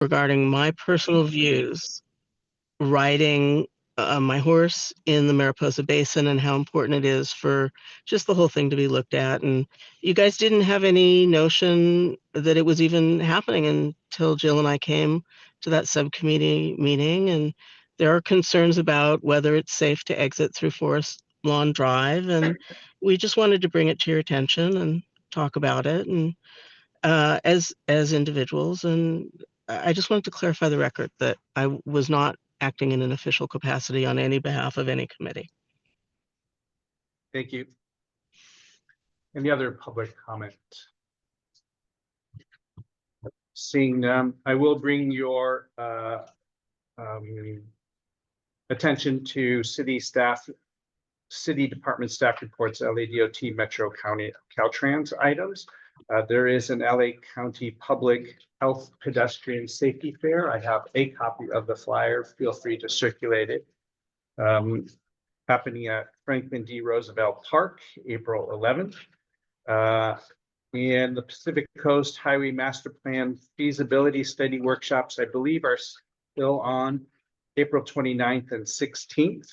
regarding my personal views riding my horse in the Mariposa Basin and how important it is for just the whole thing to be looked at. And you guys didn't have any notion that it was even happening until Jill and I came to that subcommittee meeting. And there are concerns about whether it's safe to exit through Forest Lawn Drive. And we just wanted to bring it to your attention and talk about it. And as individuals. And I just wanted to clarify the record that I was not acting in an official capacity on any behalf of any committee. Thank you. Any other public comment? Seeing none, I will bring your attention to city department staff reports, LADOT, Metro County, Caltrans items. There is an LA County Public Health Pedestrian Safety Fair. I have a copy of the flyer. Feel free to circulate it. Happening at Franklin D. Roosevelt Park, April 11th. And the Pacific Coast Highway Master Plan feasibility study workshops, I believe, are still on April 29th and 16th.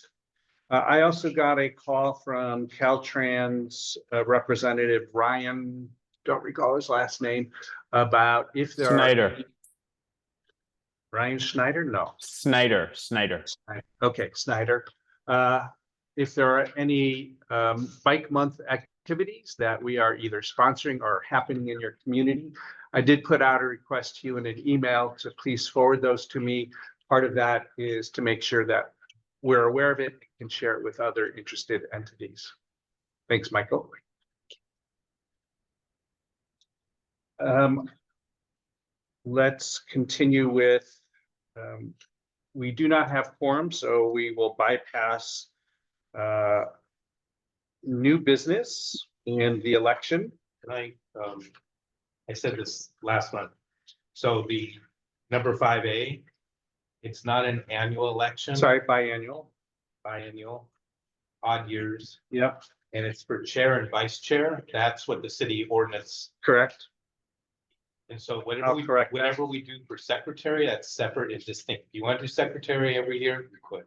I also got a call from Caltrans representative Ryan, don't recall his last name, about if there Snyder. Ryan Schneider? No. Snyder. Okay, Snyder. If there are any bike month activities that we are either sponsoring or happening in your community, I did put out a request to you in an email to please forward those to me. Part of that is to make sure that we're aware of it and share it with other interested entities. Thanks, Michael. Let's continue with, we do not have quorum, so we will bypass new business and the election. I said this last month. So the number 5A, it's not an annual election. Sorry, biannual. Biannual, odd years. Yep. And it's for chair and vice chair. That's what the city ordinance. Correct. And so whatever we do for secretary, that's separate and distinct. If you want to do secretary every year, you could.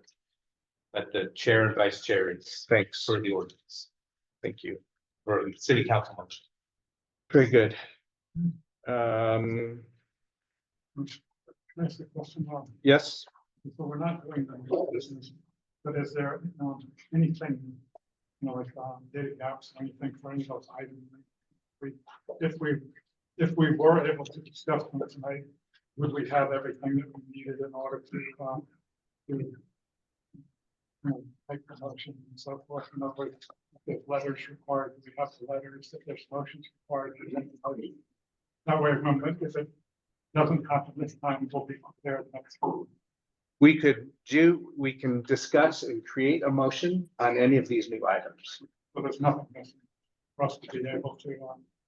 But the chair and vice chair is Thanks for the ordinance. Thank you. Or city council motion. Very good. Can I ask a question? Yes. So we're not doing the business, but is there anything, like data gaps or anything for any of those items? If we were able to discuss them tonight, would we have everything that we needed in order to make the motion and so forth? In other words, if letters required, we have the letters. If there's motions required, that way, if it doesn't happen this time, we'll be prepared next time. We can discuss and create a motion on any of these new items. So there's nothing missing for us to be able to.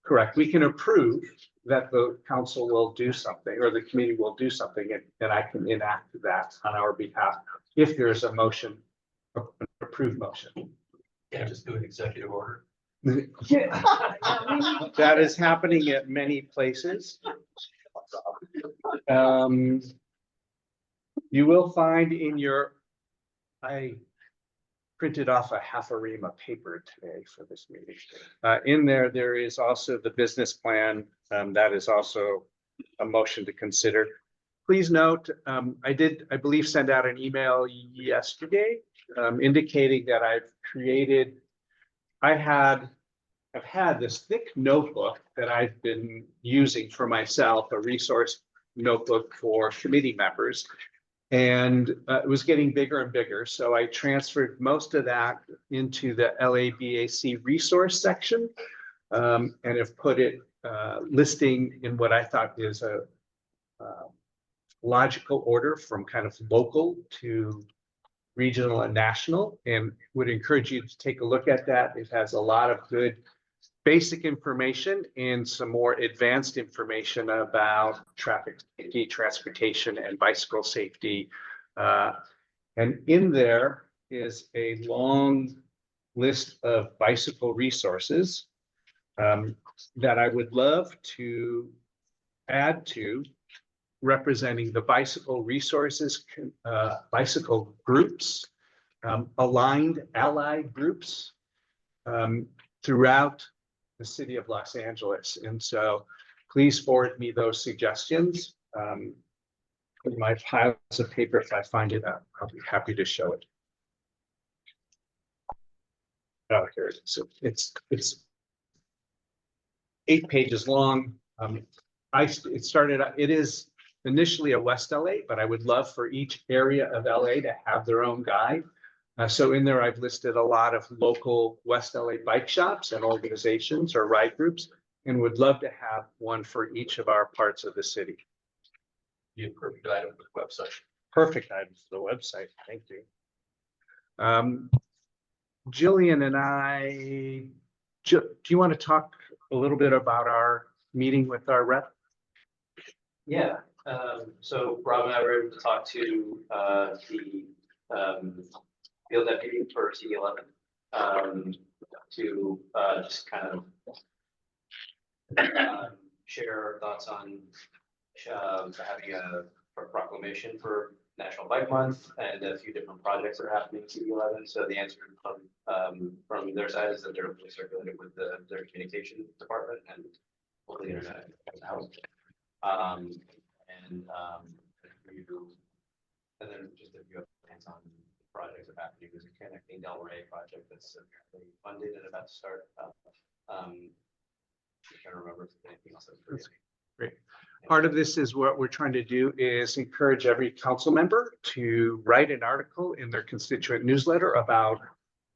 Correct. We can approve that the council will do something or the committee will do something, and I can enact that on our behalf if there's a motion, an approved motion. Yeah, just do an executive order. That is happening at many places. You will find in your, I printed off a half a ream of paper today for this meeting. In there is also the business plan. That is also a motion to consider. Please note, I believe, send out an email yesterday indicating that I've had this thick notebook that I've been using for myself, a resource notebook for committee members. And it was getting bigger and bigger. So I transferred most of that into the LABAC resource section and have put it listing in what I thought is a logical order from kind of local to regional and national, and would encourage you to take a look at that. It has a lot of good basic information and some more advanced information about traffic safety, transportation, and bicycle safety. And in there is a long list of bicycle resources that I would love to add to representing the bicycle resources, bicycle groups, aligned allied groups throughout the city of Los Angeles. And so please forward me those suggestions. In my piles of paper, if I find it, I'll be happy to show it. Oh, here it is. It's 8 pages long. It is initially a West LA, but I would love for each area of LA to have their own guide. So in there, I've listed a lot of local West LA bike shops and organizations or ride groups, and would love to have one for each of our parts of the city. Be a perfect item for the website. Perfect item for the website. Thank you. Jillian and I, do you want to talk a little bit about our meeting with our rep? Yeah, so Rob and I were able to talk to the field deputy for T11 to just kind of share our thoughts on having a proclamation for National Bike Month and a few different projects that are happening at T11. So the answer from their side is that they're circulated with their communication department and hopefully the internet out. And then just a few other things on projects that are happening. There's a Connecting Del Rey project that's apparently funded and about to start up. I'm trying to remember if there's anything else that's Great. Part of this is what we're trying to do is encourage every council member to write an article in their constituent newsletter about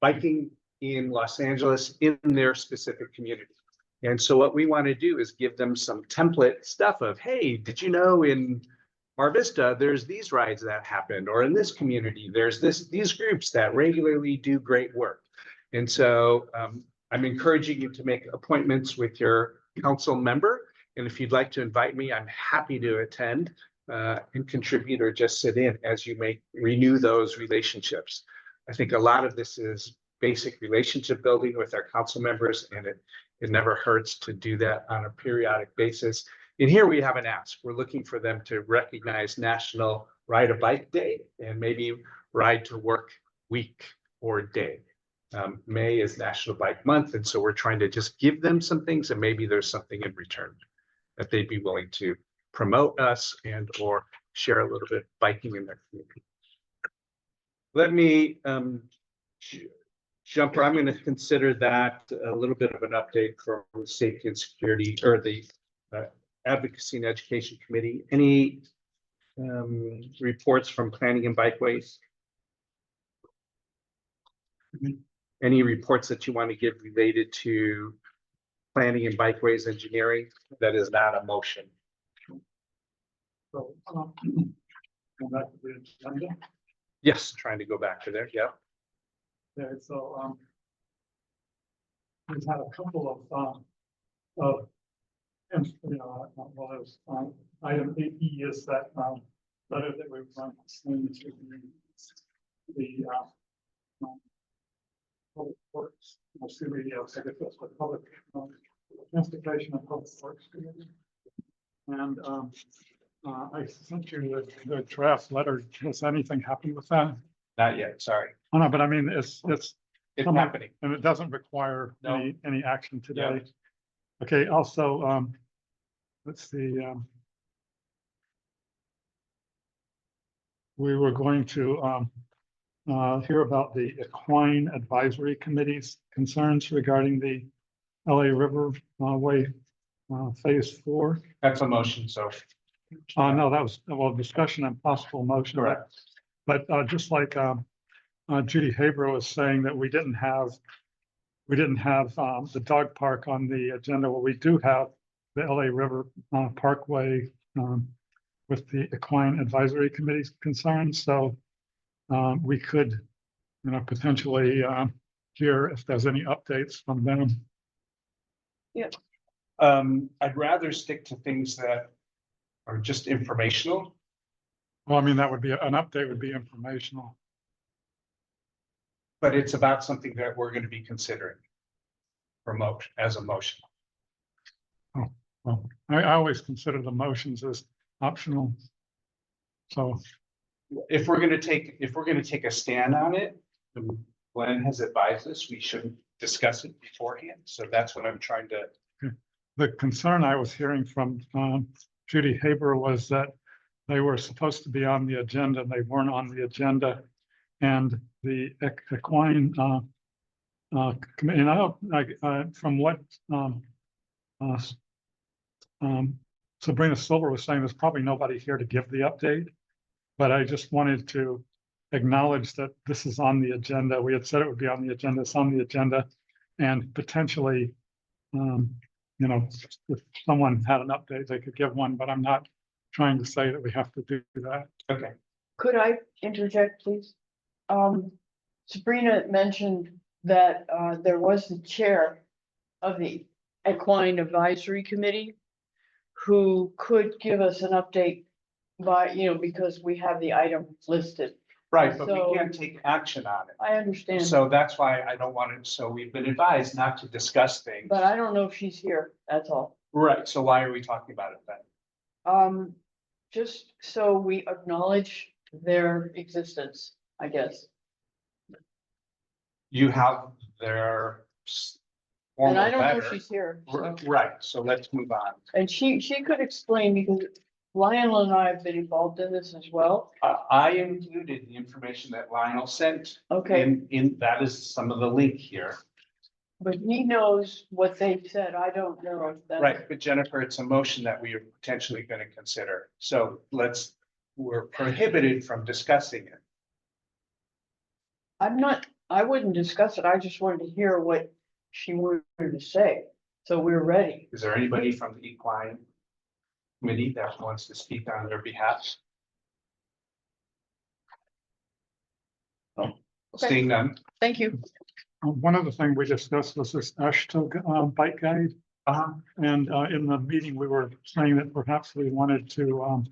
biking in Los Angeles in their specific community. And so what we want to do is give them some template stuff of, hey, did you know in Mar Vista, there's these rides that happened, or in this community, there's these groups that regularly do great work. And so I'm encouraging you to make appointments with your council member. And if you'd like to invite me, I'm happy to attend and contribute or just sit in as you renew those relationships. I think a lot of this is basic relationship building with our council members, and it never hurts to do that on a periodic basis. And here we have an ask. We're looking for them to recognize National Ride a Bike Day and maybe Ride to Work Week or Day. May is National Bike Month, and so we're trying to just give them some things, and maybe there's something in return that they'd be willing to promote us and or share a little bit biking in their community. Let me jump. I'm going to consider that a little bit of an update from Safety and Security or the Advocacy and Education Committee. Any reports from Planning and Bikeways? Any reports that you want to give related to Planning and Bikeways engineering? That is not a motion. So, go back to the agenda. Yes, trying to go back to there. Yeah. Okay, so we've had a couple and you know, well, as item 8E is that letter that we've run to the public works. Mostly I guess that's what public transportation and public works committee. And I sent you the draft letter. Has anything happened with that? Not yet. Sorry. Oh, no, but I mean, it's happening, and it doesn't require No. any action today. Yeah. Okay. Also, let's see. We were going to hear about the Equine Advisory Committee's concerns regarding the LA River Way Phase 4. That's a motion. So. No, that was, well, discussion and possible motion. Correct. But just like Judy Haber was saying that we didn't have the dog park on the agenda. Well, we do have the LA River Parkway with the Equine Advisory Committee's concerns. So we could, potentially hear if there's any updates from them. Yeah. I'd rather stick to things that are just informational. Well, I mean, that would be an update would be informational. But it's about something that we're going to be considering as a motion. Oh, well, I always consider the motions as optional. So, If we're gonna take a stand on it, Glenn has advised us, we shouldn't discuss it beforehand, so that's what I'm trying to. the concern I was hearing from Judy Haber was that they were supposed to be on the agenda and they weren't on the agenda. And the equine committee, and I don't, from what uh, Sabrina Silver was saying, there's probably nobody here to give the update. But I just wanted to acknowledge that this is on the agenda. We had said it would be on the agenda. It's on the agenda. And potentially, you know, if someone had an update, they could give one, but I'm not trying to say that we have to do that. Okay. Could I interject, please? Sabrina mentioned that there was the chair of the Equine Advisory Committee who could give us an update by, you know, because we have the item listed. Right, but So- we can't take action on it. I understand, So that's why I don't want to, so we've been advised not to discuss things. but I don't know if she's here, that's all. Right, so why are we talking about it then? Just so we acknowledge their existence, I guess. You have their And formal I don't know if letter. she's here. so- Right, so let's move on. And she could explain because Lionel and I have been involved in this as well. I included the information that Lionel sent. Okay, In, that is some of the link here. but he knows what they said. I don't know if that's. Right, but Jennifer, it's a motion that we are potentially going to consider. So we're prohibited from discussing it. I wouldn't discuss it. I just wanted to hear what she wanted to say. So we're ready. Is there anybody from the equine committee that wants to speak on their behalf? Okay. Seeing none. Thank you. One of the things we discussed was this AASHTO bike guide. And in the meeting, we were saying that perhaps we wanted to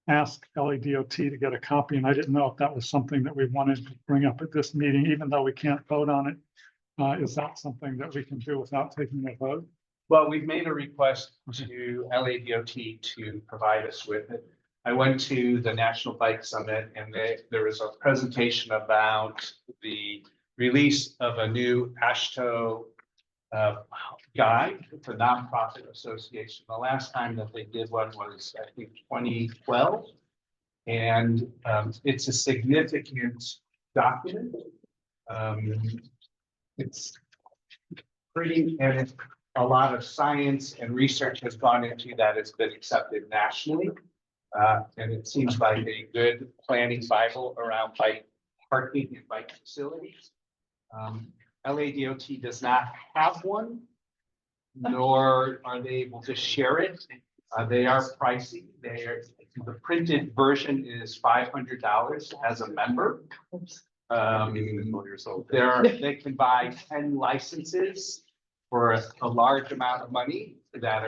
ask LADOT to get a copy, and I didn't know if that was something that we wanted to bring up at this meeting, even though we can't vote on it. Is that something that we can do without taking a vote? Well, we've made a request to LADOT to provide us with it. I went to the National Bike Summit and there was a presentation about the release of a new AASHTO guide for nonprofit association. The last time that they did one was, I think, 2012. And it's a significant document. It's pretty, and a lot of science and research has gone into that. It's been accepted nationally. And it seems like a good planning Bible around bike parking and bike facilities. LADOT does not have one, nor are they able to share it. They are pricey. The printed version is $500 as a member. They can buy 10 licenses for a large amount of money that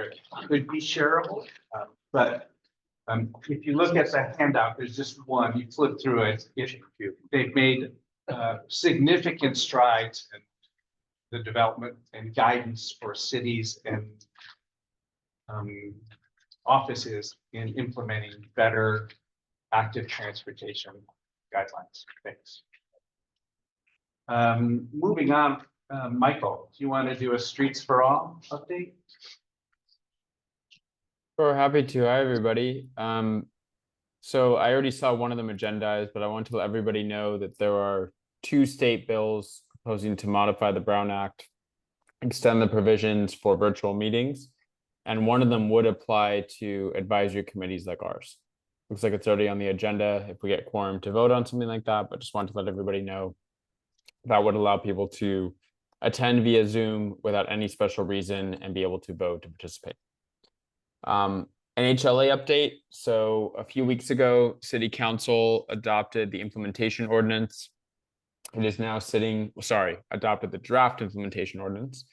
could be shareable. But if you look at the handout, there's just one, you flip through it, they've made significant strides in the development and guidance for cities and offices in implementing better active transportation guidelines. Thanks. Moving on, Michael, do you want to do a Streets for All update? Sure, happy to. Hi, everybody. So I already saw one of them agendized, but I want to let everybody know that there are 2 state bills proposing to modify the Brown Act, extend the provisions for virtual meetings, and one of them would apply to advisory committees like ours. Looks like it's already on the agenda if we get quorum to vote on something like that, but just wanted to let everybody know that would allow people to attend via Zoom without any special reason and be able to vote to participate. An HLA update. So a few weeks ago, City Council adopted the implementation ordinance. It is now adopted the draft implementation ordinance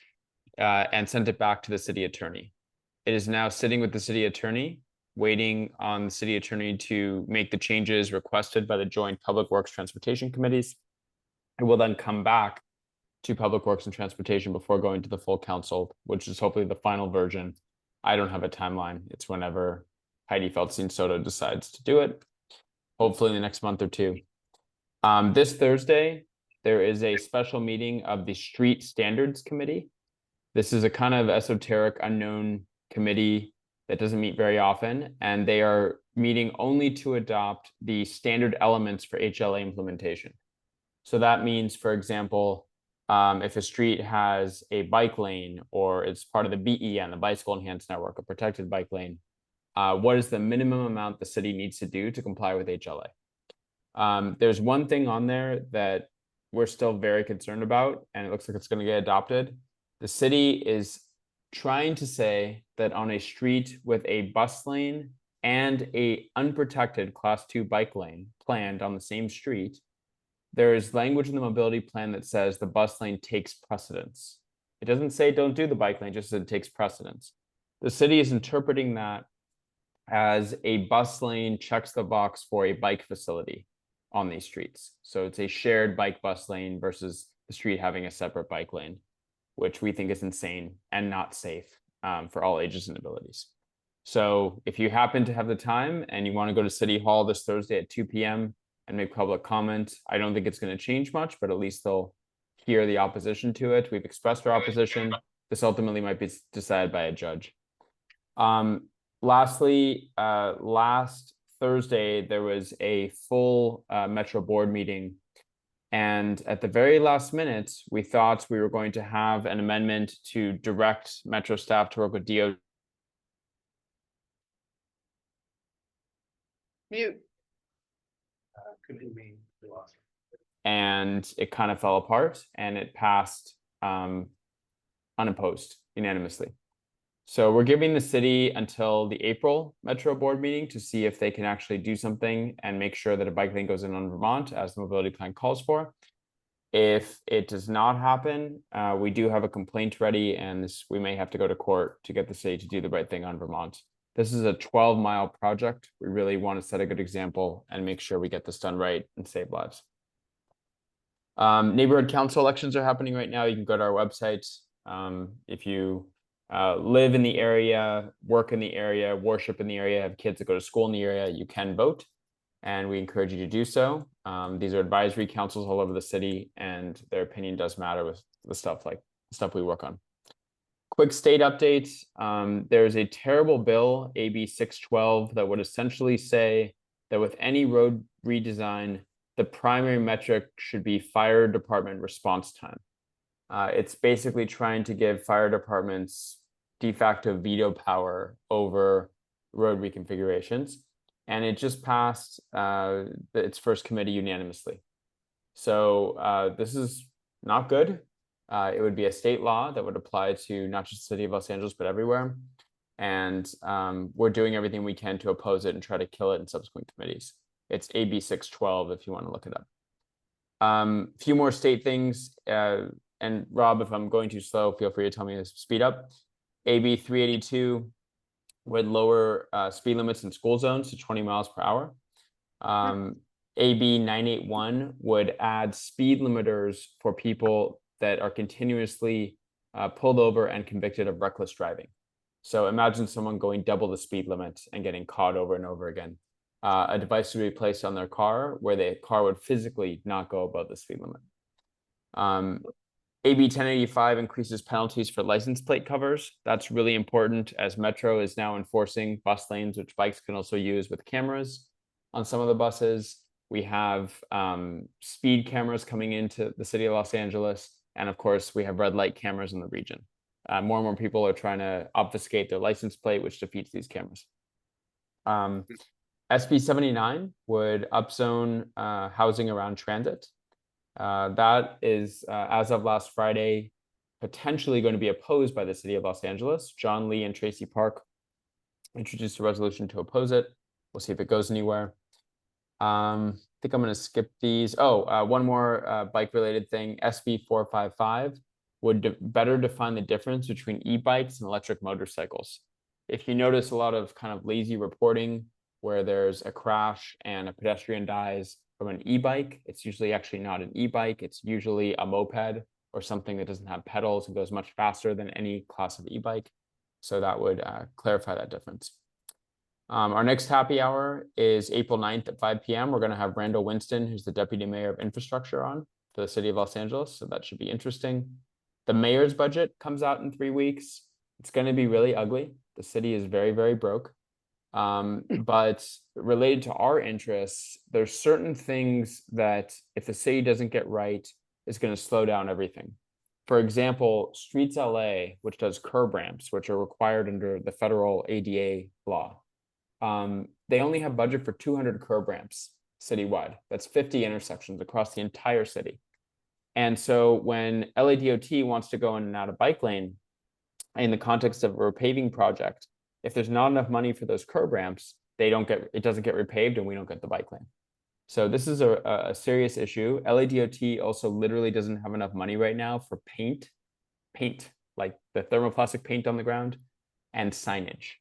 and sent it back to the city attorney. It is now sitting with the city attorney, waiting on the city attorney to make the changes requested by the joint Public Works Transportation Committees. It will then come back to Public Works and Transportation before going to the full council, which is hopefully the final version. I don't have a timeline. It's whenever Heidi Feldstein Soto decides to do it, hopefully in the next month or two. This Thursday, there is a special meeting of the Street Standards Committee. This is a kind of esoteric, unknown committee that doesn't meet very often, and they are meeting only to adopt the standard elements for HLA implementation. So that means, for example, if a street has a bike lane or it's part of the BEN, the Bicycle Enhanced Network, a protected bike lane, what is the minimum amount the city needs to do to comply with HLA? There's one thing on there that we're still very concerned about, and it looks like it's going to get adopted. The city is trying to say that on a street with a bus lane and a unprotected class 2 bike lane planned on the same street, there is language in the mobility plan that says the bus lane takes precedence. It doesn't say don't do the bike lane, just says it takes precedence. The city is interpreting that as a bus lane checks the box for a bike facility on these streets. So it's a shared bike bus lane versus the street having a separate bike lane, which we think is insane and not safe for all ages and abilities. So if you happen to have the time and you want to go to City Hall this Thursday at 2 p.m. and make public comment, I don't think it's going to change much, but at least they'll hear the opposition to it. We've expressed our opposition. This ultimately might be decided by a judge. Lastly, last Thursday, there was a full Metro board meeting. And at the very last minute, we thought we were going to have an amendment to direct Metro staff to work with DOT. Mute. Could be me. We lost her. And it kind of fell apart and it passed unopposed unanimously. So we're giving the city until the April Metro board meeting to see if they can actually do something and make sure that a bike lane goes in on Vermont as the mobility plan calls for. If it does not happen, we do have a complaint ready, and we may have to go to court to get the city to do the right thing on Vermont. This is a 12-mile project. We really want to set a good example and make sure we get this done right and save lives. Neighborhood council elections are happening right now. You can go to our website. If you live in the area, work in the area, worship in the area, have kids that go to school in the area, you can vote, and we encourage you to do so. These are advisory councils all over the city, and their opinion does matter with the stuff we work on. Quick state update. There's a terrible bill, AB 612, that would essentially say that with any road redesign, the primary metric should be fire department response time. It's basically trying to give fire departments de facto veto power over road reconfigurations. And it just passed its first committee unanimously. So this is not good. It would be a state law that would apply to not just the city of Los Angeles, but everywhere. And we're doing everything we can to oppose it and try to kill it in subsequent committees. It's AB 612 if you want to look it up. A few more state things. And Rob, if I'm going too slow, feel free to tell me to speed up. AB 382 would lower speed limits in school zones to 20 miles per hour. AB 981 would add speed limiters for people that are continuously pulled over and convicted of reckless driving. So imagine someone going double the speed limit and getting caught over and over again. A device would be placed on their car where the car would physically not go above the speed limit. AB 1085 increases penalties for license plate covers. That's really important as Metro is now enforcing bus lanes, which bikes can also use with cameras on some of the buses. We have speed cameras coming into the city of Los Angeles. And of course, we have red light cameras in the region. More and more people are trying to obfuscate their license plate, which defeats these cameras. SB 79 would upzone housing around transit. That is, as of last Friday, potentially going to be opposed by the city of Los Angeles. John Lee and Tracy Park introduced a resolution to oppose it. We'll see if it goes anywhere. I think I'm going to skip these. One more bike-related thing. SB 455 would better define the difference between e-bikes and electric motorcycles. If you notice a lot of kind of lazy reporting where there's a crash and a pedestrian dies from an e-bike, it's usually actually not an e-bike. It's usually a moped or something that doesn't have pedals and goes much faster than any class of e-bike. So that would clarify that difference. Our next happy hour is April 9th at 5 p.m. We're going to have Randall Winston, who's the Deputy Mayor of Infrastructure, on for the city of Los Angeles. So that should be interesting. The mayor's budget comes out in 3 weeks. It's going to be really ugly. The city is very, very broke. But related to our interests, there's certain things that if the city doesn't get right, is going to slow down everything. For example, Streets LA, which does curb ramps, which are required under the federal ADA law. They only have budget for 200 curb ramps citywide. That's 50 intersections across the entire city. And so when LADOT wants to go in and out of bike lane in the context of a repaving project, if there's not enough money for those curb ramps, it doesn't get repaved and we don't get the bike lane. So this is a serious issue. LADOT also literally doesn't have enough money right now for paint, like the thermoplastic paint on the ground, and signage.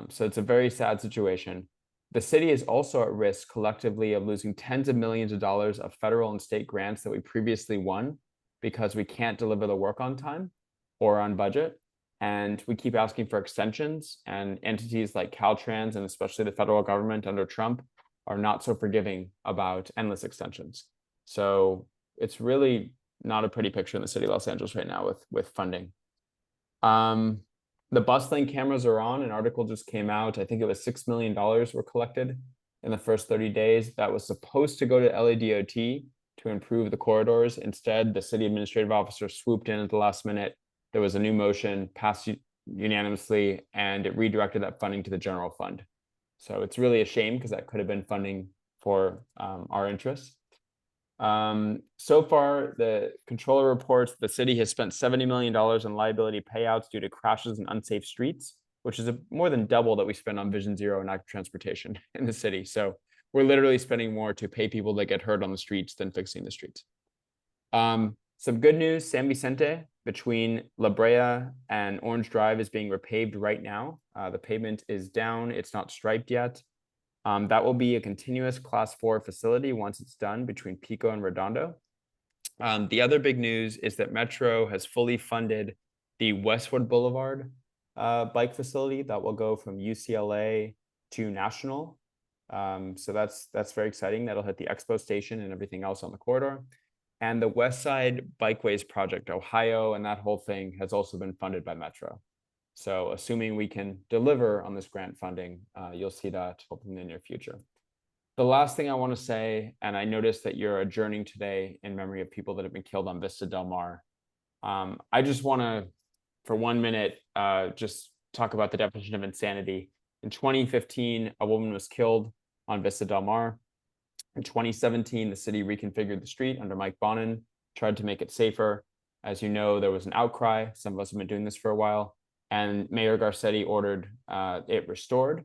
So it's a very sad situation. The city is also at risk collectively of losing tens of millions of dollars of federal and state grants that we previously won because we can't deliver the work on time or on budget. And we keep asking for extensions, and entities like Caltrans and especially the federal government under Trump are not so forgiving about endless extensions. So it's really not a pretty picture in the city of Los Angeles right now with funding. The bus lane cameras are on. An article just came out. I think it was $6 million were collected in the first 30 days. That was supposed to go to LADOT to improve the corridors. Instead, the city administrative officer swooped in at the last minute. There was a new motion passed unanimously, and it redirected that funding to the general fund. So it's really a shame because that could have been funding for our interests. So far, the controller reports the city has spent $70 million on liability payouts due to crashes and unsafe streets, which is more than double that we spend on Vision Zero and active transportation in the city. So we're literally spending more to pay people that get hurt on the streets than fixing the streets. Some good news, San Vicente between La Brea and Orange Drive is being repaved right now. The pavement is down, it's not striped yet. That will be a continuous Class 4 facility once it's done between Pico and Redondo. The other big news is that Metro has fully funded the Westwood Boulevard bike facility that will go from UCLA to National. So that's very exciting. That'll hit the Expo Station and everything else on the corridor. And the West Side Bikeways Project, Ohio, and that whole thing has also been funded by Metro. So assuming we can deliver on this grant funding, you'll see that hopefully in the near future. The last thing I want to say, and I noticed that you're adjourning today in memory of people that have been killed on Vista Del Mar. I just want to, for 1 minute, just talk about the definition of insanity. In 2015, a woman was killed on Vista Del Mar. In 2017, the city reconfigured the street under Mike Bonin, tried to make it safer. As you know, there was an outcry. Some of us have been doing this for a while. And Mayor Garcetti ordered it restored.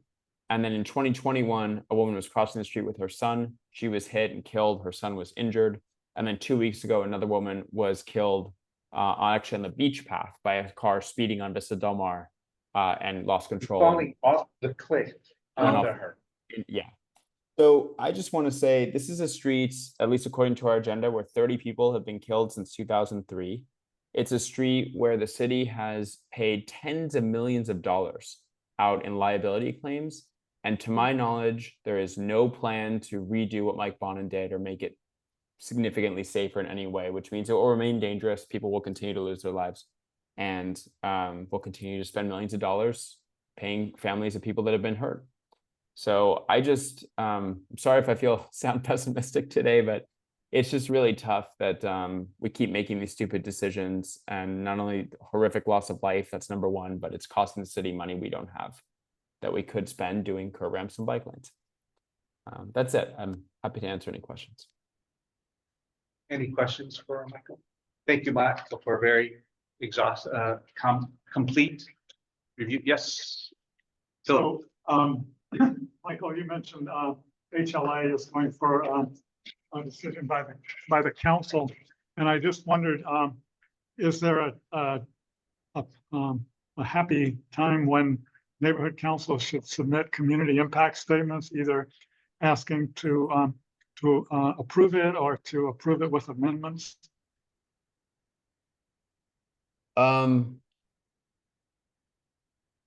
And then in 2021, a woman was crossing the street with her son. She was hit and killed. Her son was injured. And then 2 weeks ago, another woman was killed actually on the beach path by a car speeding on Vista Del Mar and lost control. Falling off the cliff onto her. Yeah. So I just want to say this is a street, at least according to our agenda, where 30 people have been killed since 2003. It's a street where the city has paid tens of millions of dollars out in liability claims. And to my knowledge, there is no plan to redo what Mike Bonin did or make it significantly safer in any way, which means it will remain dangerous. People will continue to lose their lives, and we'll continue to spend millions of dollars paying families of people that have been hurt. So I just, I'm sorry if I sound pessimistic today, but it's just really tough that we keep making these stupid decisions, and not only horrific loss of life, that's number one, but it's costing the city money we don't have that we could spend doing curb ramps and bike lanes. That's it. I'm happy to answer any questions. Any questions for Michael? Thank you, Michael, for a very complete review. Yes. So, Michael, you mentioned HLA is going for a decision by the council, and I just wondered, is there a happy time when neighborhood councils should submit community impact statements, either asking to approve it or to approve it with amendments?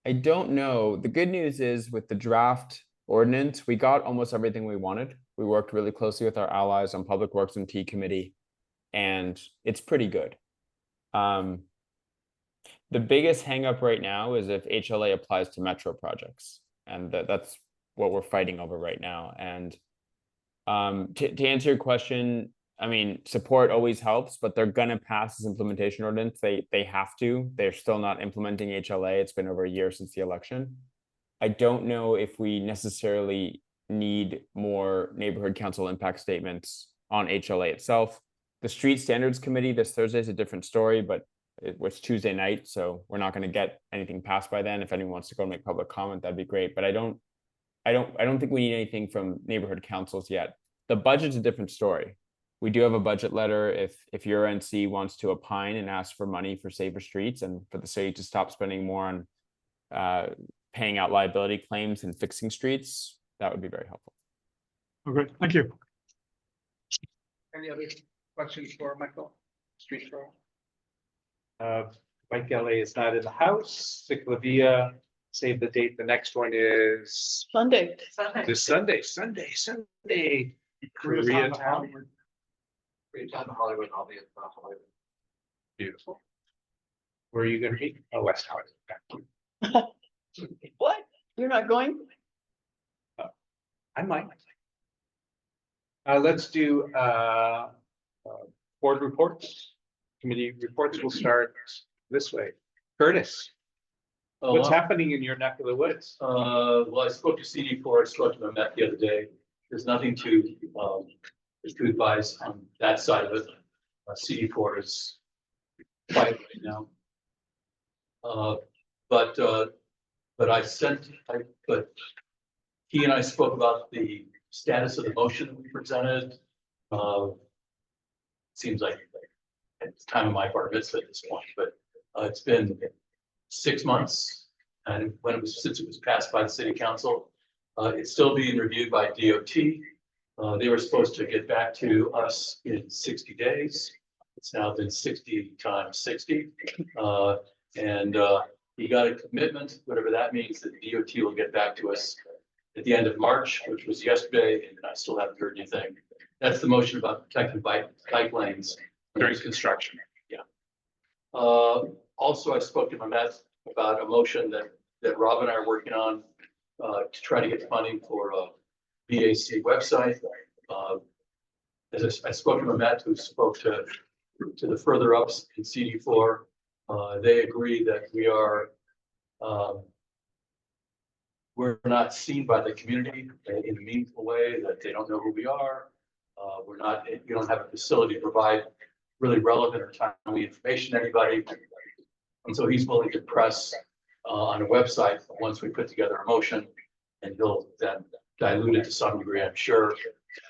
I don't know. The good news is with the draft ordinance, we got almost everything we wanted. We worked really closely with our allies on Public Works and T Committee, and it's pretty good. The biggest hangup right now is if HLA applies to metro projects, and that's what we're fighting over right now. And to answer your question, I mean, support always helps, but they're gonna pass this implementation ordinance. They have to. They're still not implementing HLA. It's been over a year since the election. I don't know if we necessarily need more neighborhood council impact statements on HLA itself. The Street Standards Committee this Thursday is a different story, but it was Tuesday night, so we're not going to get anything passed by then. If anyone wants to go and make public comment, that'd be great. But I don't think we need anything from neighborhood councils yet. The budget's a different story. We do have a budget letter if your NC wants to opine and ask for money for safer streets and for the city to stop spending more on paying out liability claims and fixing streets, that would be very helpful. Okay, thank you. Any other questions for Michael? Street Patrol? Mike LA is not in the house. Ciclavia, save the date. The next one is Sunday. this Sunday. Koreatown. Hollywood, I'll be at Hollywood. Beautiful. Where are you gonna be? Oh, West Hollywood. What? You're not going? I might. Let's do board reports. Committee reports will start this way. Curtis, what's happening in your neck of the woods? Well, I spoke to CD4, I spoke to them the other day. There's nothing to advise on that side of it. CD4 is quiet right now. But he and I spoke about the status of the motion that we presented. Seems like it's time of my bar mitzvah at this point, but it's been 6 months, and since it was passed by the city council, it's still being reviewed by DOT. They were supposed to get back to us in 60 days. It's now been 60 times 60, and he got a commitment, whatever that means, that the DOT will get back to us at the end of March, which was yesterday, and I still haven't heard anything. That's the motion about protecting bike lanes During construction. Yeah. Also, I spoke to Mehmet about a motion that Rob and I are working on to try to get funding for a BAC website. As I spoke to Mehmet, who spoke to the further ups in CD4, they agree that we're not seen by the community in a meaningful way, that they don't know who we are. We don't have a facility to provide really relevant or timely information to anybody. And so he's willing to press on a website once we put together a motion, and he'll then dilute it to some degree, I'm sure,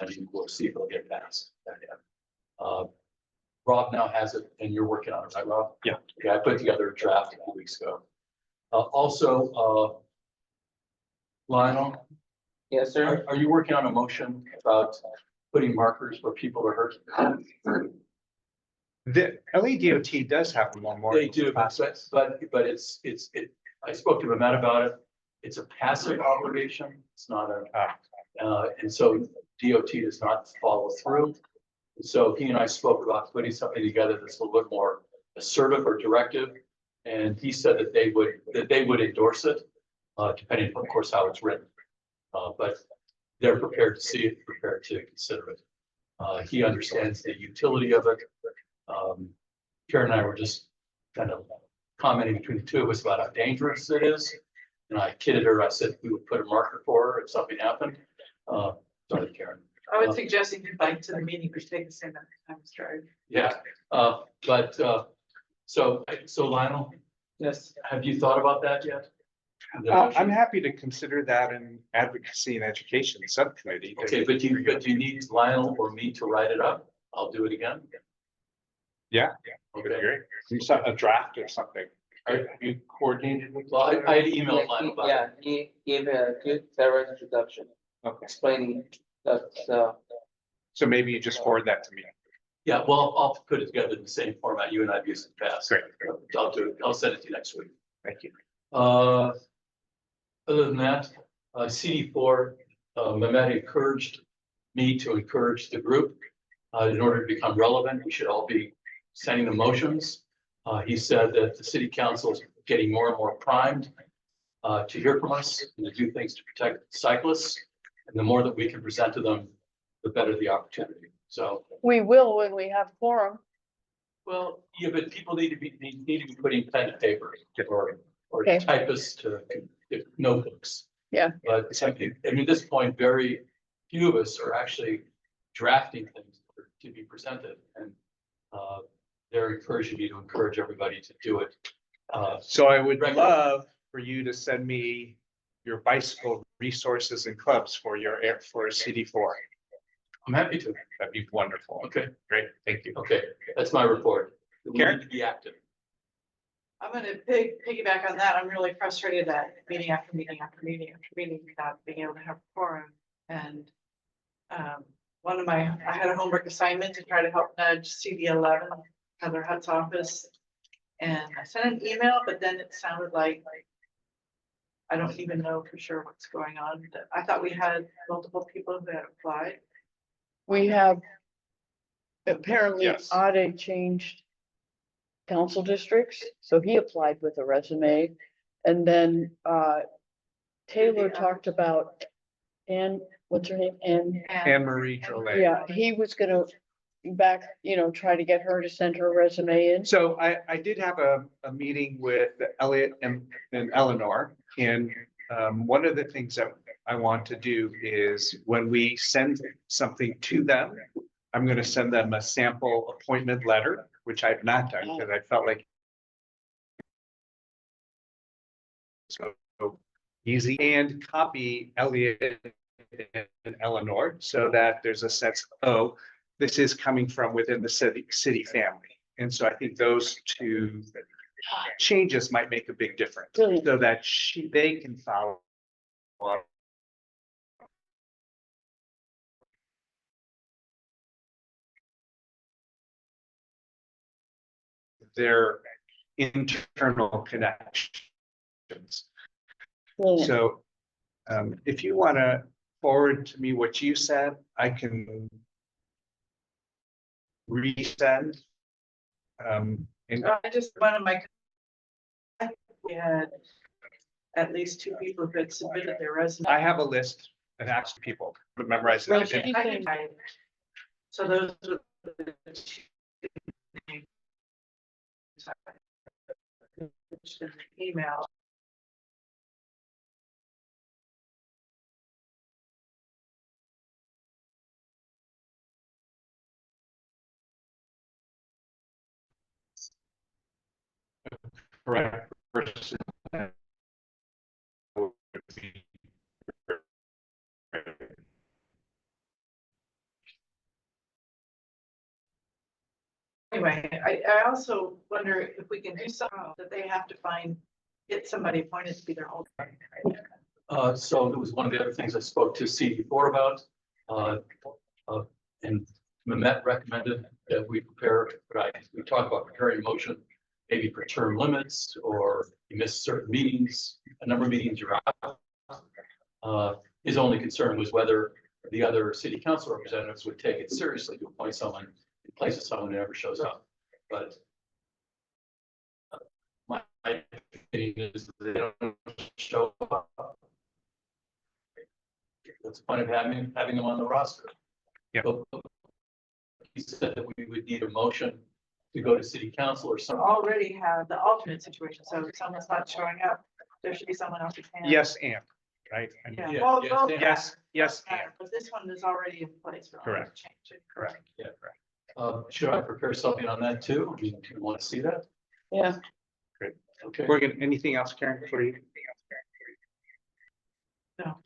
and we'll see if it'll get passed. Rob now has it, and you're working on it, right, Rob? Yeah. Okay, I put together a draft a few weeks ago. Also, Lionel? Yes, sir. Are you working on a motion about putting markers where people are hurt? The LADOT does have one more. They do, but I spoke to Mehmet about it. It's a passive obligation. It's not and so DOT does not follow through. So he and I spoke about putting something together that's a little bit more assertive or directive. And he said that they would endorse it, depending, of course, how it's written. But they're prepared to see it, prepared to consider it. He understands the utility of it. Karen and I were just kind of commenting between the two of us about how dangerous it is. And I kidded her. I said we would put a marker for her if something happened. Sorry, Karen. I would suggest if you bike to the meeting, we should take the same amount of time as drive. Yeah, so Lionel, Yes. have you thought about that yet? I'm happy to consider that in advocacy and education subcommittee. Okay, but do you need Lionel or me to write it up? I'll do it again. Yeah. Okay. Great. A draft or something. Have you coordinated with? Well, I had emailed Lionel about it. Yeah, he gave a good thorough introduction Okay, explaining that, so maybe you just forward that to me. Yeah, well, I'll put it together in the same format you and I've used in the past. Great. I'll do it. I'll send it to you next week. Thank you. Uh, Other than that, CD4, Mehmet encouraged me to encourage the group. In order to become relevant, we should all be sending the motions. He said that the city council is getting more and more primed to hear from us and to do things to protect cyclists. And the more that we can present to them, the better the opportunity. So, We will when we have quorum. well, yeah, but people need to be putting pen to paper or Okay. typists to notebooks. Yeah. But I mean, at this point, very few of us are actually drafting things to be presented, and they're encouraging me to encourage everybody to do it. So I would Right. love for you to send me your bicycle resources and clubs for for CD4. I'm happy to. That'd be wonderful. Okay, Great, thank you. okay, that's my report. We Karen? need to be active. I'm gonna piggyback on that. I'm really frustrated that meeting after meeting after meeting after meeting without being able to have a forum. And I had a homework assignment to try to help nudge CD11, Heather Hutt's office. And I sent an email, but then it sounded like I don't even know for sure what's going on. I thought we had multiple people who had applied. We have apparently Yes. Ade changed council districts, so he applied with a resume. And then Taylor talked about Ann, what's her name? Anne Marie Drolet. Yeah, he was gonna try to get her to send her resume in. So I did have a meeting with Elliot and Eleanor, and one of the things that I want to do is when we send something to them, I'm going to send them a sample appointment letter, which I've not done because I felt like so easy, and copy Elliot and Eleanor so that there's a sense, oh, this is coming from within the city family. And so I think those two changes might make a big difference, Brilliant. so that they can follow up. Their internal connections. Brilliant. So if you want to forward to me what you said, I can resend. And I just, one of my, we had at least 2 people who had submitted their resume. I have a list and asked people to memorize Well, it. she- So those were the 2 names. In the email. Correct person. Anyway, I also wonder if we can do something that they have to get somebody appointed to be their alternate. So it was one of the other things I spoke to CD4 about. And Mehmet recommended that we prepare, we talk about preparing a motion, maybe for term limits, or you miss certain meetings, a number of meetings you're out. His only concern was whether the other city council representatives would take it seriously to appoint someone in place of someone who never shows up. But my opinion is that they don't show up. What's the point of having them on the roster? Yeah. He said that we would need a motion to go to city council or So something. already have the alternate situation. So if someone's not showing up, there should be someone else who can. Yes, and right. Yeah. Yeah, Well, yes, both and- Yes, and. But this one is already in place. We don't have to Correct. change it. Correct. Yeah, correct. Should I prepare something on that too? I mean, do you want to see that? Yeah, Okay. Morgan, anything else, Karen, for you? No.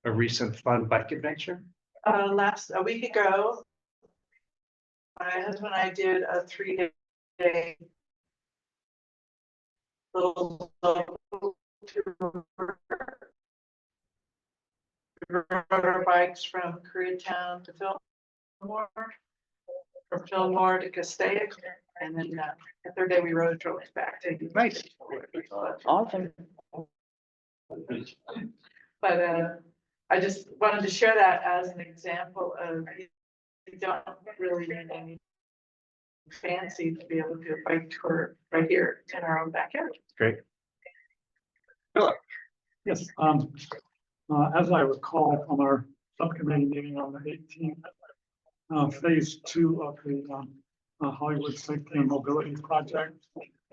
A recent fun bike adventure? A week ago, my husband and I did a 3-day little tour. We rode our bikes from Koreatown to Fillmore. from Fillmore to Castaic, and then the third day we rode drove back to. Nice. Awesome. But I just wanted to share that as an example of you don't really need any fancy to be able to do a bike tour right here in our own backyard. Great. Yes, as I recall from our subcommittee meeting on the 18th, phase 2 of the Hollywood Safety and Mobility Project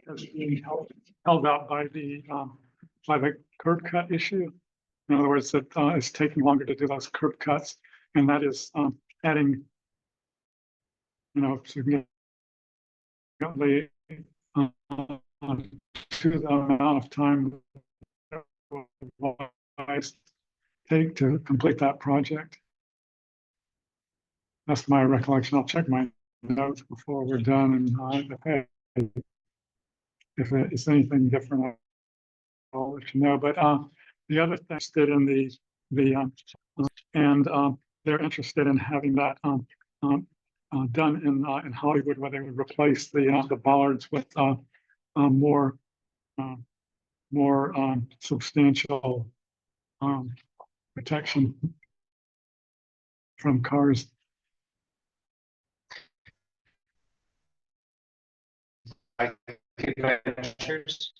is being held out by the curb cut issue. In other words, that it's taking longer to do those curb cuts, and that is adding, significantly to the amount of time that will take to complete that project. That's my recollection. I'll check my notes before we're done, and if it's anything different, I'll let you know. But the other thing that in they're interested in having that done in Hollywood, where they would replace the bollards with more substantial protection from cars. Adventures.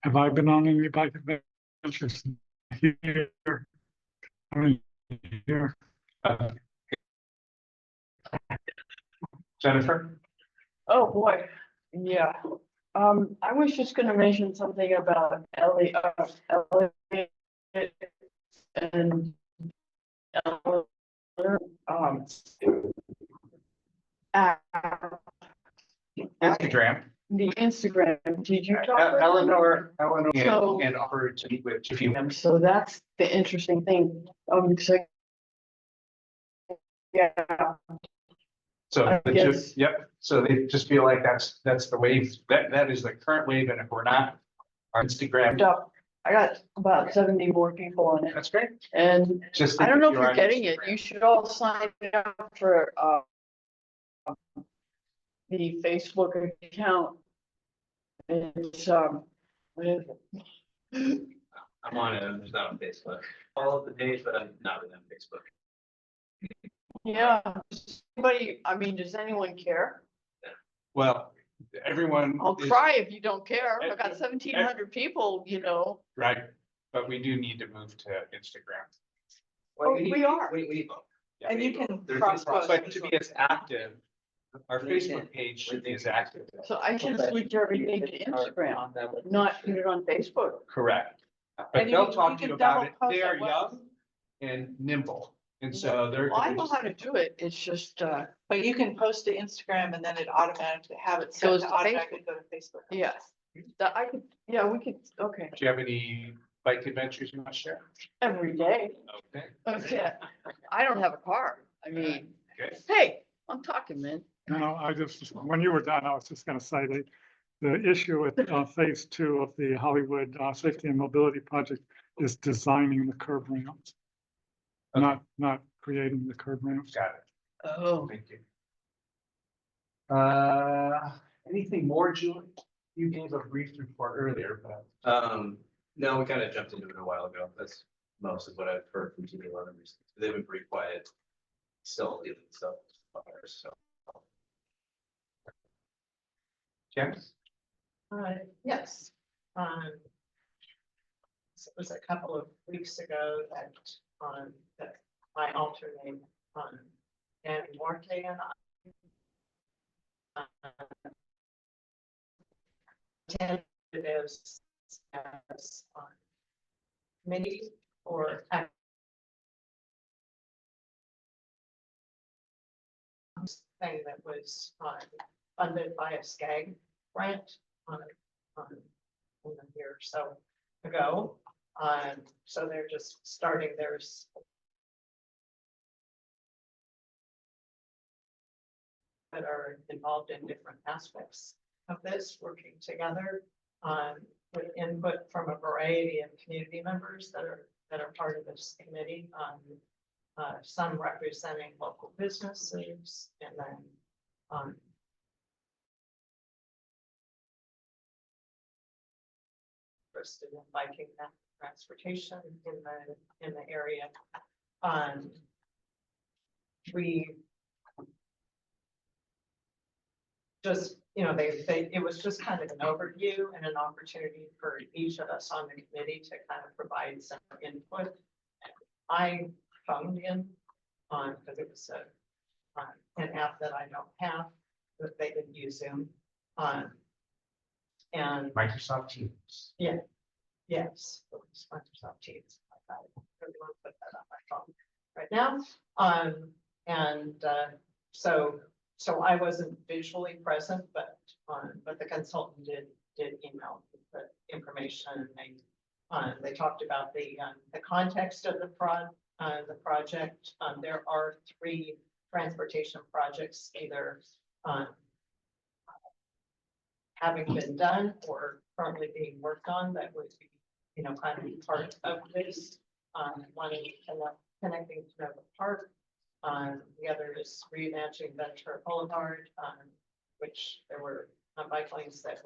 Have I been on any bike adventures here? I mean, here. Jennifer? Oh, boy, yeah. I was just gonna mention something about LA and Instagram. the Instagram, did you talk? with them? Eleanor So- and offered to meet with a few. So that's the interesting thing, so. Yeah, So, I guess. yep, so they just feel like that's the wave, that is the current wave, and if we're not, our Instagram, I got about 70 more people on it, that's great. and Just I don't know if you're you're on getting it, Instagram. you should all sign up for the Facebook account. It's what is it? I'm on it, I'm just not on Facebook. Follow the page, but I'm not on Facebook. Yeah, anybody, I mean, does anyone care? Well, everyone. I'll is- cry if you don't care, I got Ev- 1,700 people, Right, but we do need to move to Instagram. Oh, we are. And you can There's cross no post. But to be as active, our Facebook page should be as active. So I can switch everything to Instagram, not put it on Facebook. Correct. But And you they'll can- talk you to you can about double it. post They on are what- young and nimble, and so they're. Well, I know how to do it, it's just, But you can post to Instagram and then it automatically have it set Goes to to automatically go to Facebook. yes, that I could, yeah, we could, okay, Do you have any bike adventures you want to share? every day. Okay. Okay, I don't have a car, I mean, Good. hey, I'm talking, man. No, when you were done, I was just gonna say the issue with phase 2 of the Hollywood Safety and Mobility Project is designing the curb ramps. Okay. Not creating the curb ramps. Got it. Oh. Thank you. Anything more, Julie? You gave a brief report earlier, but. No, we kind of jumped into it a while ago. That's most of what I've heard from TV11 recently. They've been pretty quiet. Still dealing with stuff. So. Yes. Yes. So it was a couple of weeks ago that my alternate Dan Morte and I attended as committee or thing that was funded by a SCAG grant a year or so ago. So they're just starting theirs. That are involved in different aspects of this, working together with input from a variety of community members that are part of this committee. some representing local businesses, and then, interested in biking and transportation in the area. We just, it was just kind of an overview and an opportunity for each of us on the committee to kind of provide some input. I phoned in on, because it was an app that I don't have, that they didn't use Zoom. And Microsoft Teams. yeah, yes, it was Microsoft Teams. I really want to put that on my phone right now. So I wasn't visually present, but the consultant did email the information, and they talked about the context of the project. There are 3 transportation projects either having been done or currently being worked on that would be, kind of part of this. One is connecting to Nova Park. The other is reimagining Ventura Boulevard, which there were bike lanes that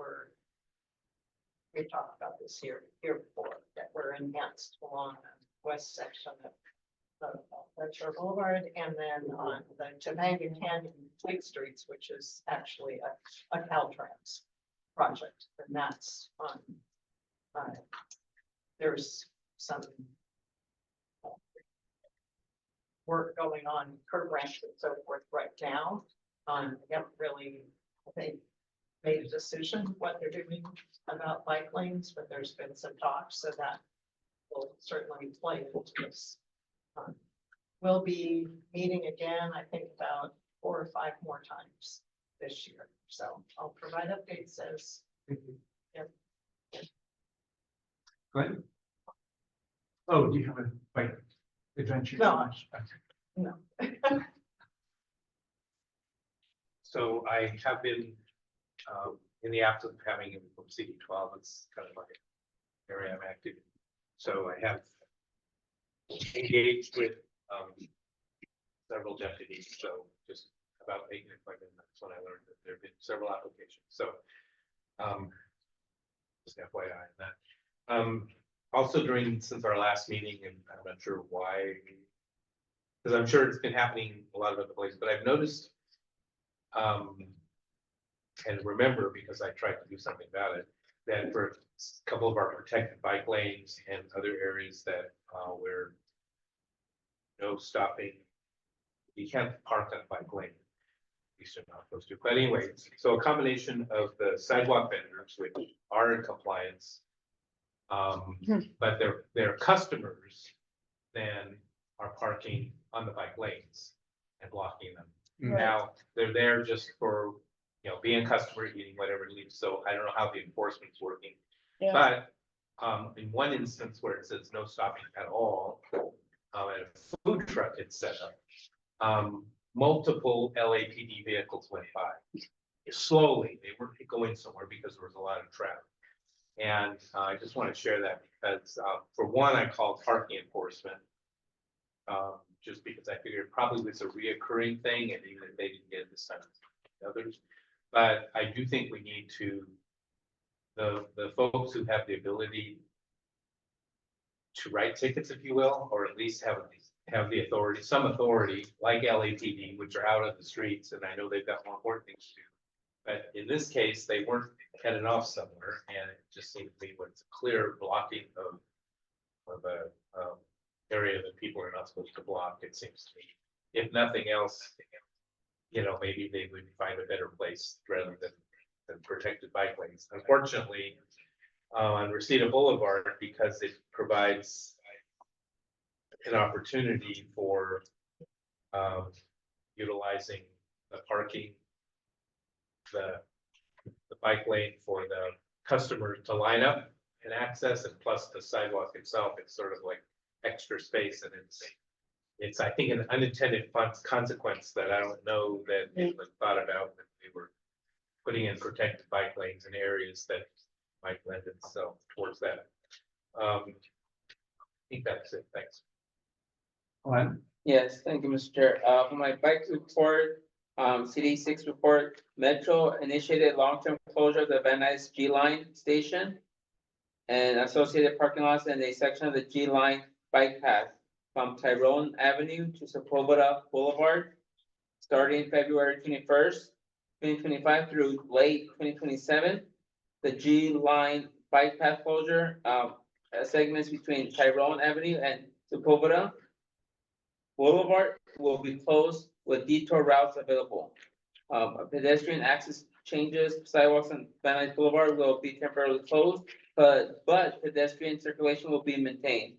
we've talked about this here before, that were enhanced along the west section of Ventura Boulevard, and then on the Topanga Canyon Fleet Streets, which is actually a Caltrans project, and that's on. There's some work going on curb ramps and so forth right now. They haven't really, I think, made a decision what they're doing about bike lanes, but there's been some talk, so that will certainly play into this. We'll be meeting again, I think, about 4 or 5 more times this year. So I'll provide updates as. Yep. Glenn? Oh, do you have a bike adventure? No. No. So I have been in the absence of having him from CD12, it's kind of like an area I'm active in. So I have engaged with several deputies, so just about making an appointment. That's when I learned that there have been several applications. So just FYI on that. Also since our last meeting, and I'm not sure why, because I'm sure it's been happening a lot of other places, but I've noticed and remember, because I tried to do something about it, that for a couple of our protected bike lanes and other areas that where no stopping, you can't park on a bike lane. You should not supposed to. But anyway, so a combination of the sidewalk vendors, which are in compliance, but their customers then are parking on the bike lanes and blocking them. Right. Now, they're there just for, being a customer, eating whatever it leaves. So I don't know how the enforcement's working. Yeah. But in one instance where it says no stopping at all, and a food truck is set up, multiple LAPD vehicles went by. Slowly, they weren't going somewhere because there was a lot of traffic. And I just want to share that because for one, I called parking enforcement. Just because I figured it probably was a reoccurring thing, and even if they didn't get it this time, others. But I do think we need to, the folks who have the ability to write tickets, if you will, or at least have the authority, some authority, like LAPD, which are out of the streets, and I know they've got more important things to do. But in this case, they weren't headed off somewhere, and it just seemed to me was a clear blocking of a area that people are not supposed to block, it seems to me. If nothing else, maybe they would find a better place rather than protected bike lanes. Unfortunately, on Reseda Boulevard, because it provides an opportunity for utilizing the parking, the bike lane for the customer to line up and access, and plus the sidewalk itself, it's sort of like extra space, and it's I think an unintended consequence that I don't know that anyone thought about when they were putting in protected bike lanes in areas that might lend itself towards that. I think that's it. Thanks. Glenn? Yes, thank you, Mr. Chair. For my bike report, CD6 report, Metro initiated long-term closure of the Van Nuys G Line station and associated parking lots in a section of the G Line bike path from Tyrone Avenue to Sepulveda Boulevard, starting February 21st, 2025 through late 2027. The G Line bike path closure, segments between Tyrone Avenue and Sepulveda Boulevard will be closed with detour routes available. Pedestrian access changes, sidewalks on Van Nuys Boulevard will be temporarily closed, but pedestrian circulation will be maintained.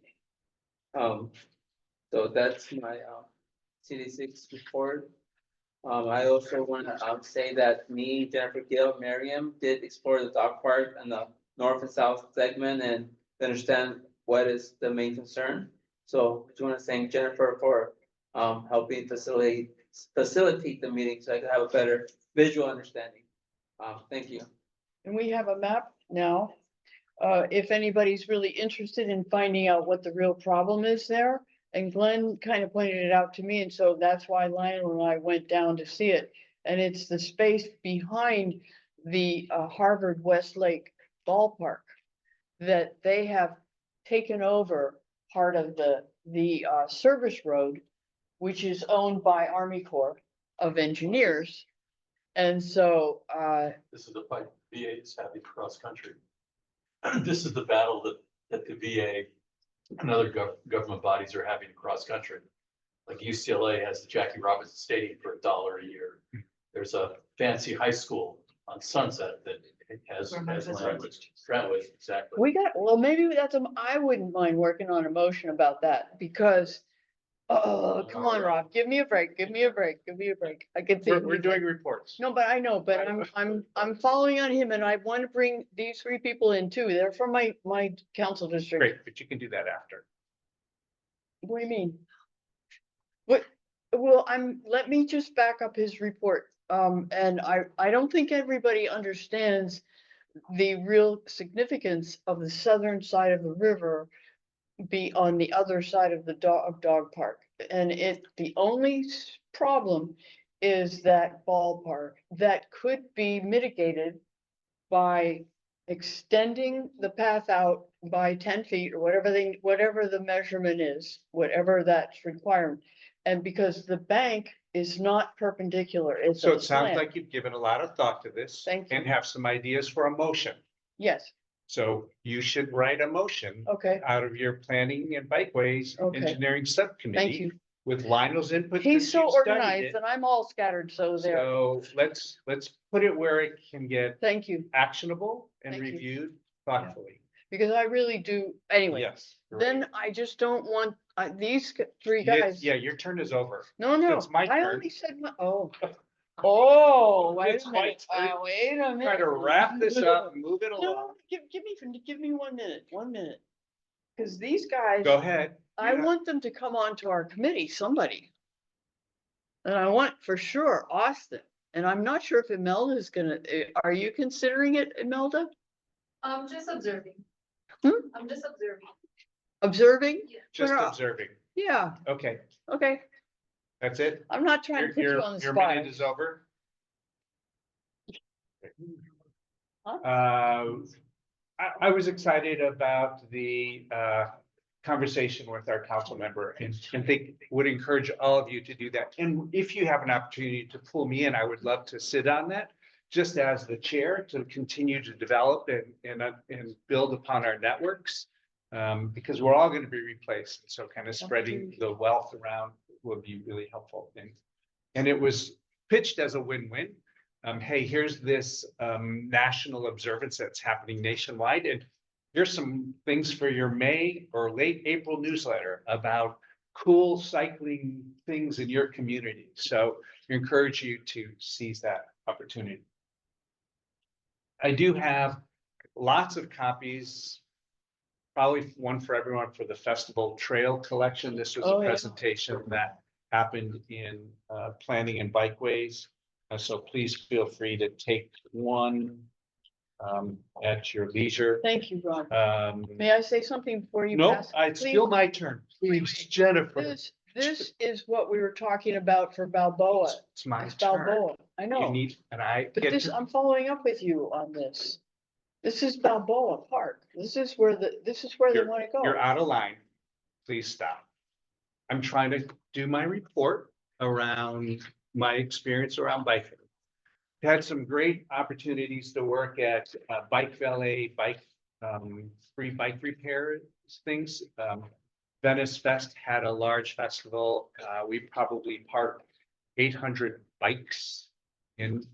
So that's my CD6 report. I also want to say that me, Jennifer Gill, Miriam did explore the dog park and the north and south segment and understand what is the main concern. So I just want to thank Jennifer for helping facilitate the meeting so I could have a better visual understanding. Thank you. And we have a map now. If anybody's really interested in finding out what the real problem is there. And Glenn kind of pointed it out to me, and so that's why Lionel and I went down to see it. And it's the space behind the Harvard Westlake ballpark that they have taken over part of the service road, which is owned by Army Corps of Engineers. And so This is the fight VA is having cross country. This is the battle that the VA and other government bodies are having cross country. Like UCLA has the Jackie Robinson Stadium for $1 a year. There's a fancy high school on Sunset that has Brentwood, exactly. we got, well, maybe I wouldn't mind working on a motion about that because, oh, come on, Rob, give me a break, give me a break. I can see. We're doing reports. No, but I know, but I'm following on him and I want to bring these 3 people in too. They're from my council district. Great, but you can do that after. What do you mean? What, well, let me just back up his report. And I don't think everybody understands the real significance of the southern side of the river be on the other side of the dog park. And the only problem is that ballpark that could be mitigated by extending the path out by 10 feet or whatever the measurement is, whatever that's required. And because the bank is not perpendicular, it's So a it sounds slant. like you've given a lot of thought to this. Thank you. And have some ideas for a motion. Yes, So you should write a motion okay, out of your planning and bikeways Okay. engineering subcommittee. thank you. With Lionel's input. He's since so you've studied organized it. and I'm all scattered, so there, So let's put it where it can get thank you, actionable and Thank you. reviewed thoughtfully. because I really do, anyway. Yes. Then I just don't want, these 3 Yeah, guys. yeah, your turn is over. No, it's my I turn. only said oh, wait It's a my minute, turn. wait a minute. Try to wrap this up and move it along. No, give me 1 minute. Cause these guys, Go ahead. I want them to come on to our committee, somebody. And I want for sure Austin, and I'm not sure if Imelda is are you considering it, Imelda? I'm just observing. Hmm? I'm just observing. Observing? Just Well, observing. Yeah, Okay, okay, that's it. I'm not trying to put you on the Your spot. minute is over. Huh? I was excited about the conversation with our council member and would encourage all of you to do that. And if you have an opportunity to pull me in, I would love to sit on that. Just as the chair to continue to develop and build upon our networks. Because we're all going to be replaced. So kind of spreading the wealth around would be really helpful. And it was pitched as a win-win. Hey, here's this national observance that's happening nationwide. And here's some things for your May or late April newsletter about cool cycling things in your community. So I encourage you to seize that opportunity. I do have lots of copies, probably one for everyone for the festival trail collection. This was a presentation that happened in planning and bikeways. So please feel free to take one at your leisure. Thank you, Rob. May I say something before you No, pass? it's Please? still my turn. Please, Jennifer. this is what we were talking about for Balboa. It's my It's turn. Balboa, I You know, need, and I but get this, to, I'm following up with you on this. This is Balboa Park. This is where they wanna you're go. out of line. Please stop. I'm trying to do my report around my experience around biking. Had some great opportunities to work at bike valet, free bike repair things. Venice Fest had a large festival. We probably parked 800 bikes in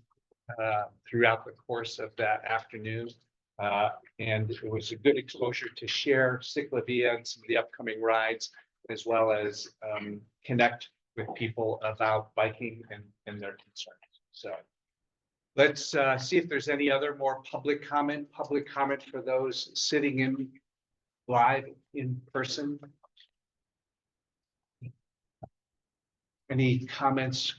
throughout the course of that afternoon. And it was a good exposure to share Ciclavia and some of the upcoming rides, as well as connect with people about biking and their concerns. So let's see if there's any other more public comment for those sitting in live in person. Any comments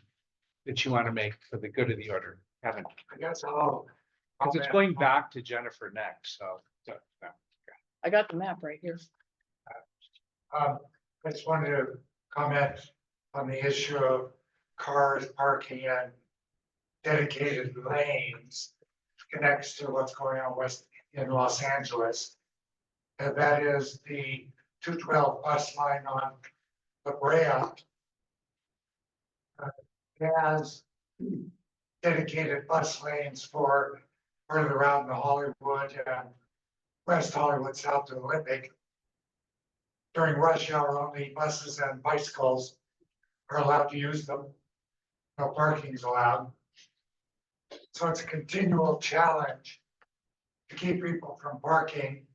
that you want to make for the good of the order? Kevin? I guess Because it's going back to Jennifer next, so. no. I got the map right here. I just wanted to comment on the issue of cars parking in dedicated lanes. Connects to what's going on in Los Angeles. And that is the 212 bus line on La Brea. Has dedicated bus lanes for further around the Hollywood and West Hollywood, South to Olympic. During rush hour, only buses and bicycles are allowed to use them. No parking is allowed. So it's a continual challenge to keep people from parking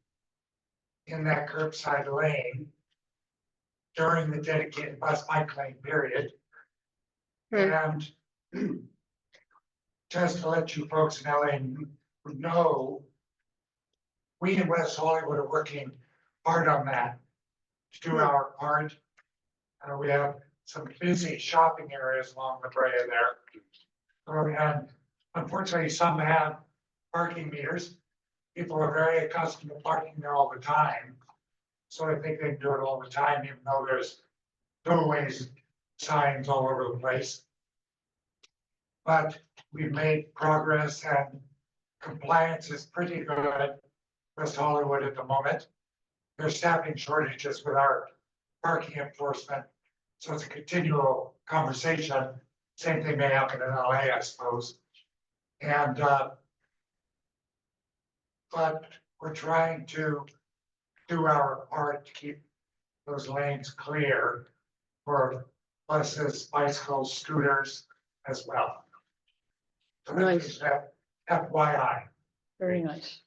in that curbside lane during the dedicated bus bike lane period. And just to let you folks in LA know, we in West Hollywood are working hard on that to do our part. We have some busy shopping areas along the Brea there. And unfortunately, some have parking meters. People are very accustomed to parking there all the time. So I think they can do it all the time, even though there's doorways, signs all over the place. But we've made progress and compliance is pretty good. West Hollywood at the moment. There's staffing shortages with our parking enforcement. So it's a continual conversation. Same thing may happen in LA, I suppose. And but we're trying to do our part to keep those lanes clear for buses, bicycles, scooters as well. So that's just FYI. Very nice.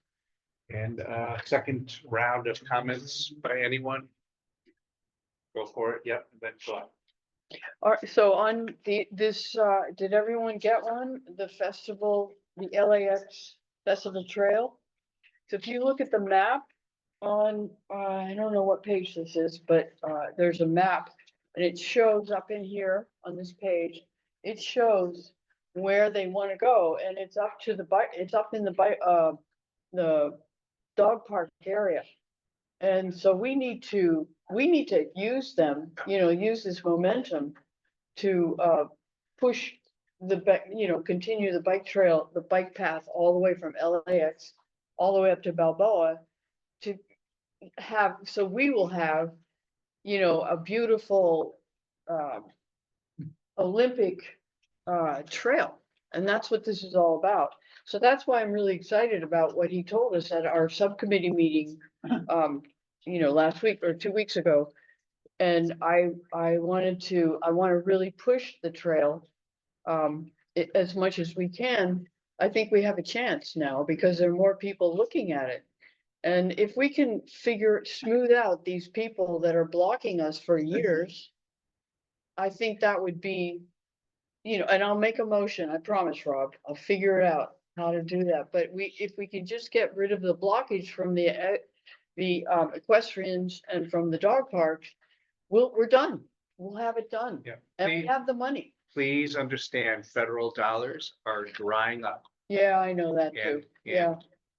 And second round of comments by anyone? Go for it, yep, and then go on. All right, so on this, did everyone get one? The festival, the LAX Festival Trail? So if you look at the map on, I don't know what page this is, but there's a map. And it shows up in here on this page, it shows where they want to go, and it's up to the bike, it's up in the dog park area. And so we need to use them, use this momentum to push continue the bike trail, the bike path all the way from LAX, all the way up to Balboa to have, so we will have, a beautiful Olympic trail. And that's what this is all about. So that's why I'm really excited about what he told us at our subcommittee meeting, last week or 2 weeks ago. And I want to really push the trail as much as we can. I think we have a chance now because there are more people looking at it. And if we can smooth out these people that are blocking us for years, I think that would be, and I'll make a motion, I promise, Rob, I'll figure it out how to do that. But if we can just get rid of the blockage from the equestrians and from the dog parks, we're done. We'll have it done. Yeah. And we have the money. Please understand, federal dollars are drying up. Yeah, I know that too. Yeah,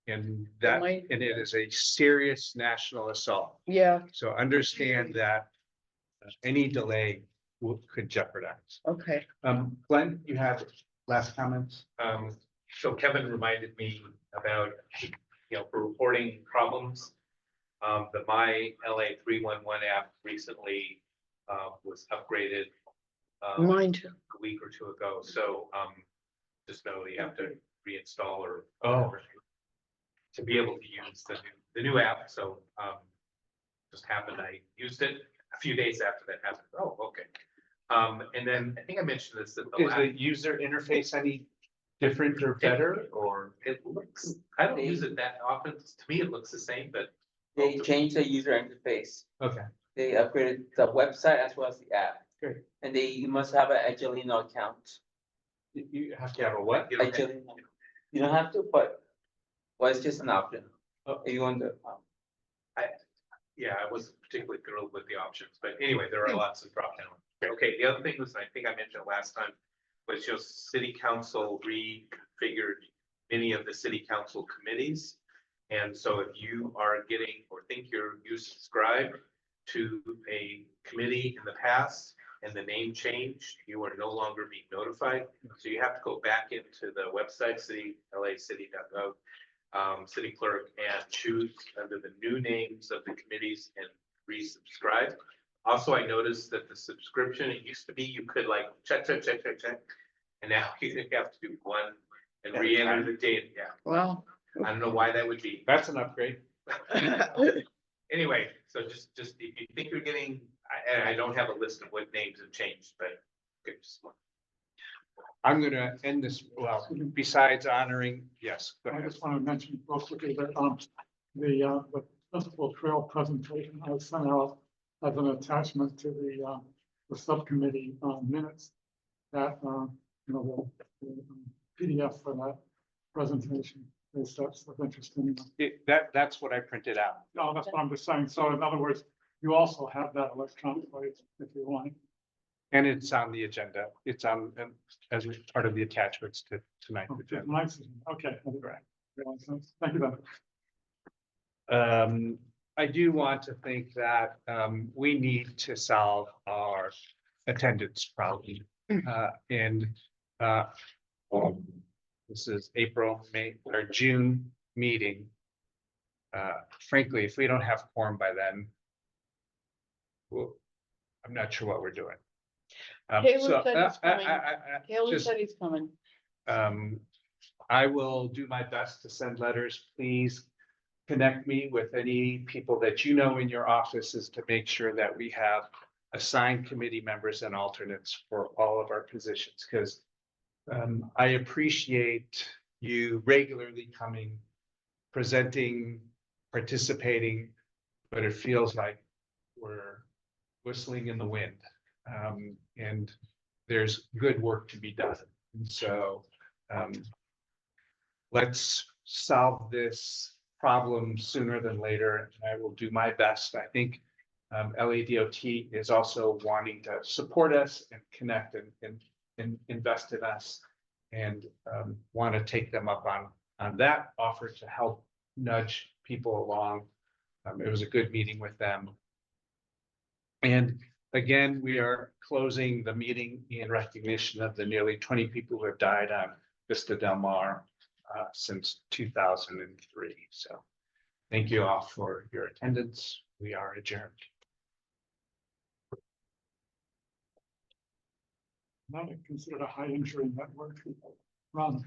And might- and it is a serious national assault. yeah, So understand that any delay could jeopardize. Okay. Glenn, you have last comments? So Kevin reminded me about, for reporting problems. The My LA 311 app recently was upgraded Mine too. a week or two ago, so just know you have to reinstall or Oh. whatever to be able to use the new app. So just happened, I used it a few days after that happened. Oh, okay. And then I think I mentioned this at the Is last. the user interface any different or better, or? It looks, I don't use it that often. To me, it looks the same, but They changed the user interface. Okay. They upgraded the website as well as the app. Great. And you must have an Angelino account. You have to have a what? you know, Angelino. You don't have to, but, well, it's just an option. Oh. If you want to, yeah, I wasn't particularly thrilled with the options, but anyway, there are lots of drop down. Okay, the other thing was, I think I mentioned last time, was just city council reconfigured many of the city council committees. And so if you are getting or think you subscribe to a committee in the past and the name changed, you are no longer being notified. So you have to go back into the website, lacity.gov, city clerk, and choose under the new names of the committees and resubscribe. Also, I noticed that the subscription, it used to be you could like check. And now you have to do one and re-enter the date. Yeah, Wow. I don't know why that would be. That's an upgrade. Anyway, so just if you think you're getting, I don't have a list of what names have changed, but okay, just one. I'm gonna end this, well, besides honoring, yes, go I ahead. just want to mention real quickly that, the principal trail presentation I sent out as an attachment to the subcommittee, minutes. That, the PDF for that presentation, is that's of interest to me. That's what I printed out. No, that's what I'm just saying. So in other words, you also have that electronically if you want. And it's on the agenda. It's on, as part of the attachments to tonight's Okay, agenda. nice. Okay. Thank you then. I do want to think that, we need to solve our attendance problem. And, this is April, May, or June meeting. Frankly, if we don't have quorum by then, well, I'm not sure what we're doing. Taylor said he's coming. Taylor just, said he's coming. I will do my best to send letters. Please connect me with any people that you know in your offices to make sure that we have assigned committee members and alternates for all of our positions, because I appreciate you regularly coming, presenting, participating, but it feels like we're whistling in the wind. And there's good work to be done. And so let's solve this problem sooner than later. And I will do my best. I think LADOT is also wanting to support us and connect and invest in us, and want to take them up on that offer to help nudge people along. It was a good meeting with them. And again, we are closing the meeting in recognition of the nearly 20 people who have died on Vista Del Mar since 2003. So thank you all for your attendance. We are adjourned. Not considered a high injury network. Run.